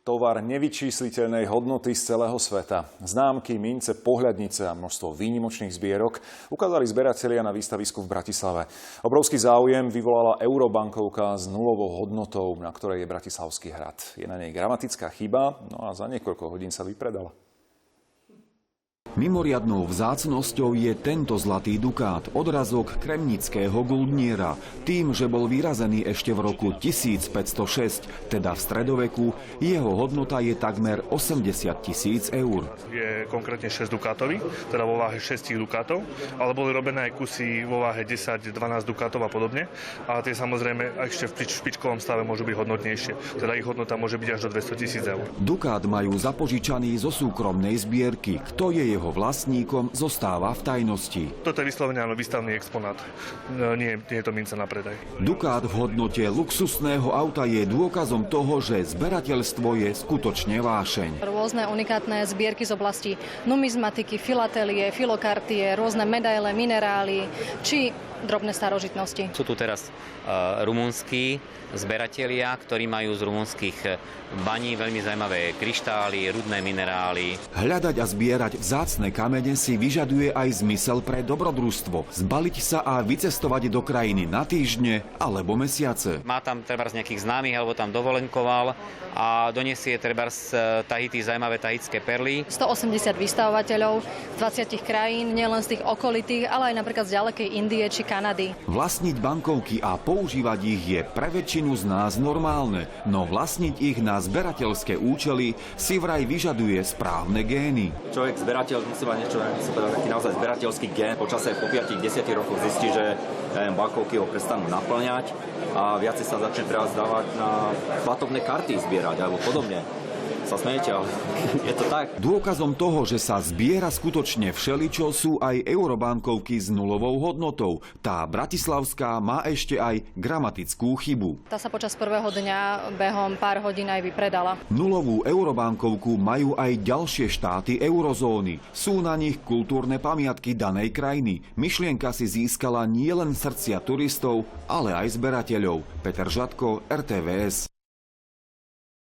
Tovar nevyčísliteľnej hodnoty z celého sveta. Známky, mince, pohľadnice a množstvo výnimočných zbierok ukázali zberatelia na výstavisku v Bratislave. Obrovský záujem vyvolala eurobankovka s nulovou hodnotou, na ktorej je Bratislavský hrad. Je na nej gramatická chyba, no a za niekoľko hodín sa vypredala. Mimoriadnou vzácnosťou je tento zlatý dukát, odrazok kremnického guldniera. Tým, že bol vyrazený ešte v roku 1506, teda v stredoveku, jeho hodnota je takmer 80 000 eur. Je konkrétne 6 dukátový, teda vo váhe 6 dukátov, ale boli robené aj kusy vo váhe 10-12 dukátov a podobne. A tie samozrejme ešte v špičkovom stave môžu byť hodnotnejšie. Teda ich hodnota môže byť až do 200 000 eur. Dukát majú zapožičaný zo súkromnej zbierky. Kto je jeho vlastníkom, zostáva v tajnosti. Toto je vyslovene výstavný exponát. Nie je to mince na predaj. Dukát v hodnote luxusného auta je dôkazom toho, že zberateľstvo je skutočne vášeň. Rôzne unikátne zbierky z oblasti numizmatiky, filatelie, filokartie, rôzne medaile, minerály či drobné starožitnosti. Sú tu teraz rumunskí zberatelia, ktorí majú z rumunských baní veľmi zaujímavé kryštály, rudné minerály. Hľadať a zbierať vzácne kamene si vyžaduje aj zmysel pre dobrodružstvo. Zbaliť sa a vycestovať do krajiny na týždne alebo mesiace. Má tam trebárs nejakých známych, alebo tam dovolenkoval a donesie trebárs Tahiti zaujímavé tahitské perly. 180 vystavovateľov z 20 krajín, nielen z tých okolitých, ale aj napríklad z ďalekej Indie či Kanady. Vlastniť bankovky a používať ich je pre väčšinu z nás normálne, no vlastniť ich na zberateľské účely si vraj vyžaduje správne gény. Človek zberateľ musí mať niečo, taký naozaj zberateľský gén. Po čase po 5-10 rokoch zistí, že bankovky ho prestanú naplňať a viacej sa začne treba zdávať na platobné karty zbierať alebo podobne. Sa smejete, ale je to tak. Dôkazom toho, že sa zbiera skutočne všeličo, sú aj eurobankovky s nulovou hodnotou. Tá bratislavská má ešte aj gramatickú chybu. Tá sa počas prvého dňa behom pár hodín aj vypredala. Nulovú eurobankovku majú aj ďalšie štáty eurozóny. Sú na nich kultúrne pamiatky danej krajiny. Myšlienka si získala nielen srdcia turistov, ale aj zberateľov. Peter Žatko, RTVS.